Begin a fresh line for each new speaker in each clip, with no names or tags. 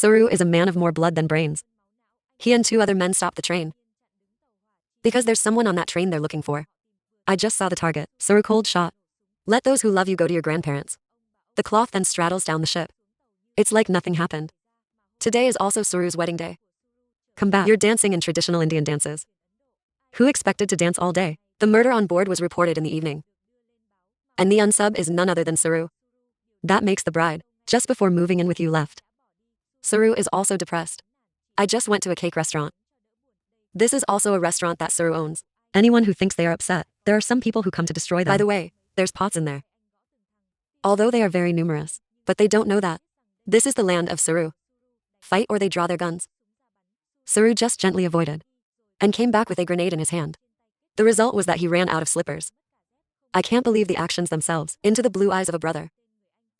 Suru is a man of more blood than brains. He and 2 other men stop the train. Because there's someone on that train they're looking for. I just saw the target. Suru cold shot. Let those who love you go to your grandparents. The cloth then straddles down the ship. It's like nothing happened. Today is also Suru's wedding day. Come back. You're dancing in traditional Indian dances. Who expected to dance all day? The murder on board was reported in the evening. And the unsub is none other than Suru. That makes the bride, just before moving in with you, left. Suru is also depressed. I just went to a cake restaurant. This is also a restaurant that Suru owns. Anyone who thinks they are upset, there are some people who come to destroy them. By the way, there's pots in there. Although they are very numerous, but they don't know that. This is the land of Suru. Fight or they draw their guns. Suru just gently avoided. And came back with a grenade in his hand. The result was that he ran out of slippers. I can't believe the actions themselves. Into the blue eyes of a brother.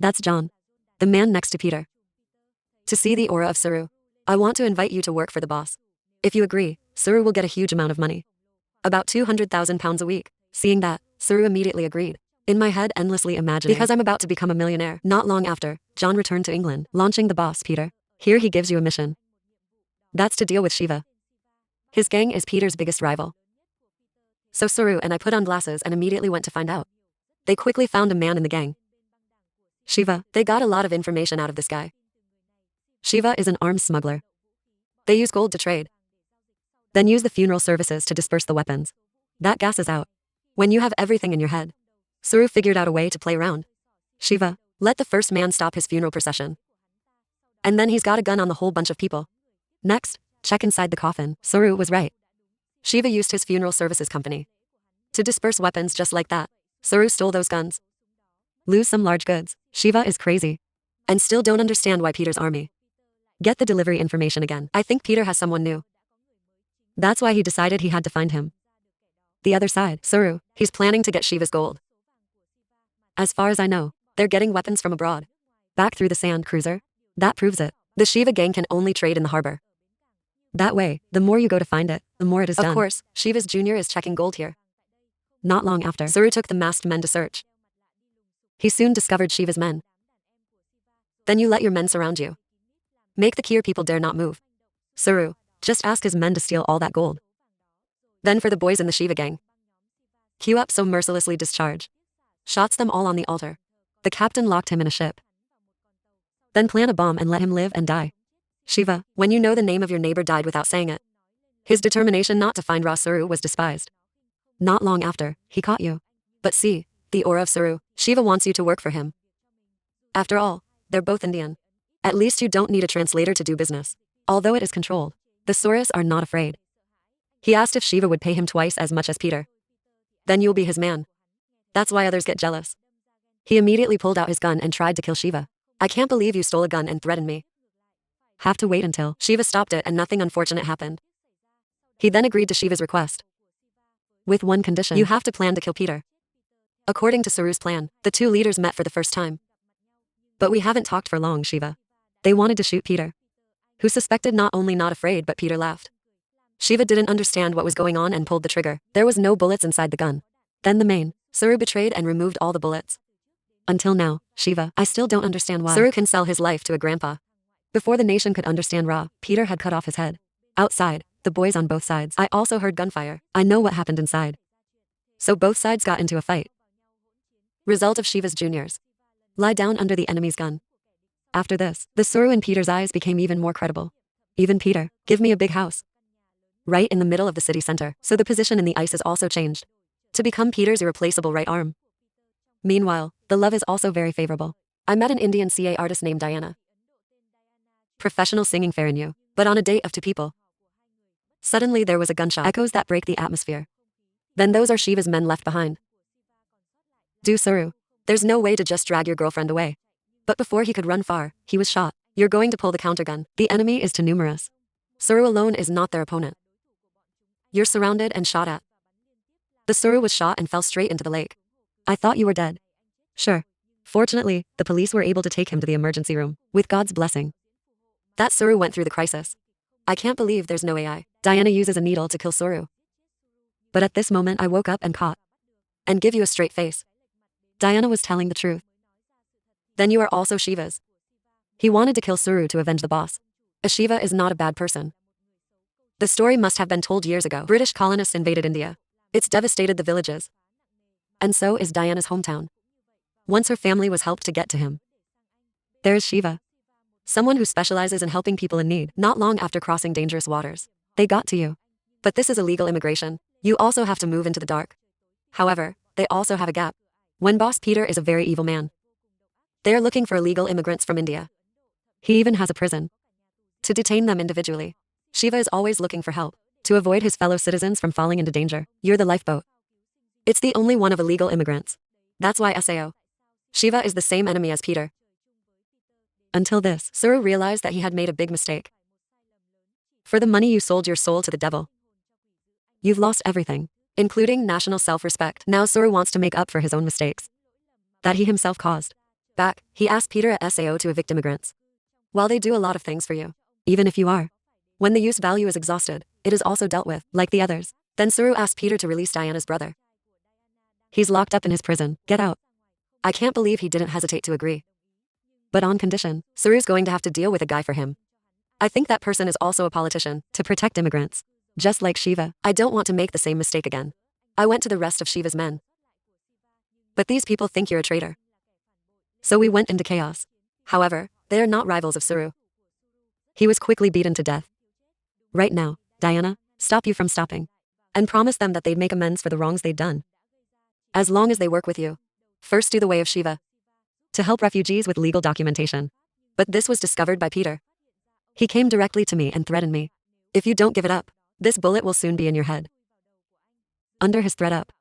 That's John. The man next to Peter. To see the aura of Suru. I want to invite you to work for the boss. If you agree, Suru will get a huge amount of money. About £200,000 a week. Seeing that, Suru immediately agreed. In my head endlessly imagining. Because I'm about to become a millionaire. Not long after, John returned to England, launching the boss, Peter. Here he gives you a mission. That's to deal with Shiva. His gang is Peter's biggest rival. So Suru and I put on glasses and immediately went to find out. They quickly found a man in the gang. Shiva. They got a lot of information out of this guy. Shiva is an arms smuggler. They use gold to trade. Then use the funeral services to disperse the weapons. That gas is out. When you have everything in your head. Suru figured out a way to play around. Shiva. Let the first man stop his funeral procession. And then he's got a gun on the whole bunch of people. Next, check inside the coffin. Suru was right. Shiva used his funeral services company to disperse weapons just like that. Suru stole those guns. Lose some large goods. Shiva is crazy. And still don't understand why Peter's army. Get the delivery information again. I think Peter has someone new. That's why he decided he had to find him. The other side, Suru, he's planning to get Shiva's gold. As far as I know, they're getting weapons from abroad. Back through the sand cruiser. That proves it. The Shiva gang can only trade in the harbor. That way, the more you go to find it, the more it is done. Of course, Shiva's junior is checking gold here. Not long after, Suru took the masked men to search. He soon discovered Shiva's men. Then you let your men surround you. Make the Kir people dare not move. Suru just asked his men to steal all that gold. Then for the boys in the Shiva gang. Queue up so mercilessly discharge. Shots them all on the altar. The captain locked him in a ship. Then plant a bomb and let him live and die. Shiva, when you know the name of your neighbor died without saying it. His determination not to find Suru was despised. Not long after, he caught you. But see, the aura of Suru, Shiva wants you to work for him. After all, they're both Indian. At least you don't need a translator to do business. Although it is controlled, the Suras are not afraid. He asked if Shiva would pay him twice as much as Peter. Then you'll be his man. That's why others get jealous. He immediately pulled out his gun and tried to kill Shiva. I can't believe you stole a gun and threatened me. Have to wait until Shiva stopped it and nothing unfortunate happened. He then agreed to Shiva's request. With one condition. You have to plan to kill Peter. According to Suru's plan, the 2 leaders met for the first time. But we haven't talked for long, Shiva. They wanted to shoot Peter. Who suspected not only not afraid but Peter laughed. Shiva didn't understand what was going on and pulled the trigger. There was no bullets inside the gun. Then the main, Suru betrayed and removed all the bullets. Until now, Shiva, I still don't understand why. Suru can sell his life to a grandpa. Before the nation could understand Peter had cut off his head. Outside, the boys on both sides. I also heard gunfire. I know what happened inside. So both sides got into a fight. Result of Shiva's juniors. Lie down under the enemy's gun. After this, the Suru in Peter's eyes became even more credible. Even Peter, give me a big house. Right in the middle of the city center, so the position in the ice is also changed. To become Peter's irreplaceable right arm. Meanwhile, the love is also very favorable. I met an Indian CA artist named Diana. Professional singing fair in you, but on a date of 2 people. Suddenly there was a gunshot. Echoes that break the atmosphere. Then those are Shiva's men left behind. Do Suru. There's no way to just drag your girlfriend away. But before he could run far, he was shot. You're going to pull the countergun. The enemy is too numerous. Suru alone is not their opponent. You're surrounded and shot at. The Suru was shot and fell straight into the lake. I thought you were dead. Sure. Fortunately, the police were able to take him to the emergency room, with God's blessing. That Suru went through the crisis. I can't believe there's no AI. Diana uses a needle to kill Suru. But at this moment I woke up and caught. And give you a straight face. Diana was telling the truth. Then you are also Shiva's. He wanted to kill Suru to avenge the boss. Shiva is not a bad person. The story must have been told years ago. British colonists invaded India. It's devastated the villages. And so is Diana's hometown. Once her family was helped to get to him. There is Shiva. Someone who specializes in helping people in need. Not long after crossing dangerous waters, they got to you. But this is illegal immigration. You also have to move into the dark. However, they also have a gap. When Boss Peter is a very evil man. They are looking for illegal immigrants from India. He even has a prison. To detain them individually. Shiva is always looking for help. To avoid his fellow citizens from falling into danger. You're the lifeboat. It's the only one of illegal immigrants. That's why SAO. Shiva is the same enemy as Peter. Until this, Suru realized that he had made a big mistake. For the money you sold your soul to the devil. You've lost everything, including national self-respect. Now Suru wants to make up for his own mistakes that he himself caused. Back, he asked Peter at SAO to evict immigrants. While they do a lot of things for you, even if you are. When the use value is exhausted, it is also dealt with, like the others. Then Suru asked Peter to release Diana's brother. He's locked up in his prison, get out. I can't believe he didn't hesitate to agree. But on condition, Suru's going to have to deal with a guy for him. I think that person is also a politician, to protect immigrants. Just like Shiva, I don't want to make the same mistake again. I went to the rest of Shiva's men. But these people think you're a traitor. So we went into chaos. However, they are not rivals of Suru. He was quickly beaten to death. Right now, Diana, stop you from stopping. And promise them that they'd make amends for the wrongs they'd done. As long as they work with you. First do the way of Shiva. To help refugees with legal documentation. But this was discovered by Peter. He came directly to me and threatened me. If you don't give it up, this bullet will soon be in your head. Under his threat up.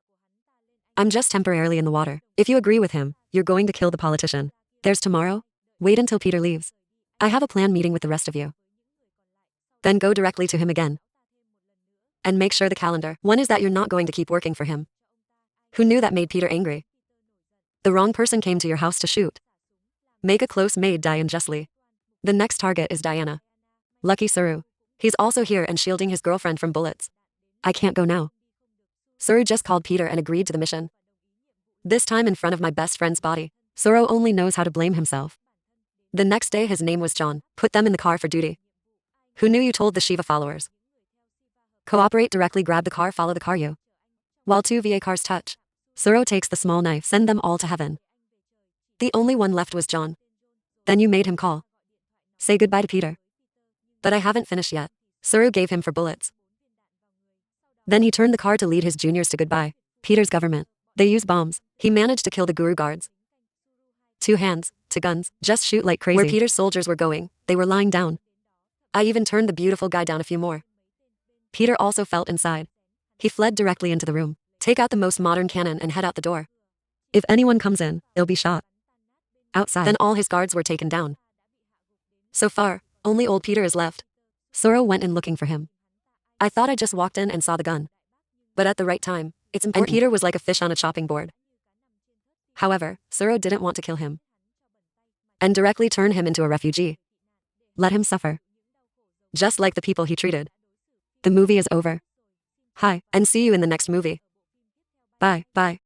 I'm just temporarily in the water. If you agree with him, you're going to kill the politician. There's tomorrow. Wait until Peter leaves. I have a planned meeting with the rest of you. Then go directly to him again. And make sure the calendar. One is that you're not going to keep working for him. Who knew that made Peter angry? The wrong person came to your house to shoot. Make a close maid die unjustly. The next target is Diana. Lucky Suru. He's also here and shielding his girlfriend from bullets. I can't go now. Suru just called Peter and agreed to the mission. This time in front of my best friend's body. Suru only knows how to blame himself. The next day his name was John. Put them in the car for duty. Who knew you told the Shiva followers? Cooperate directly, grab the car, follow the car you. While two VA cars touch. Suru takes the small knife, send them all to heaven. The only one left was John. Then you made him call. Say goodbye to Peter. But I haven't finished yet. Suru gave him for bullets. Then he turned the car to lead his juniors to goodbye. Peter's government. They use bombs. He managed to kill the guru guards. 2 hands, to guns, just shoot like crazy. Where Peter's soldiers were going, they were lying down. I even turned the beautiful guy down a few more. Peter also felt inside. He fled directly into the room. Take out the most modern cannon and head out the door. If anyone comes in, they'll be shot. Outside. Then all his guards were taken down. So far, only old Peter is left. Suru went in looking for him. I thought I just walked in and saw the gun. But at the right time, it's important. And Peter was like a fish on a chopping board. However, Suru didn't want to kill him. And directly turn him into a refugee. Let him suffer. Just like the people he treated. The movie is over. Hi, and see you in the next movie. Bye, bye.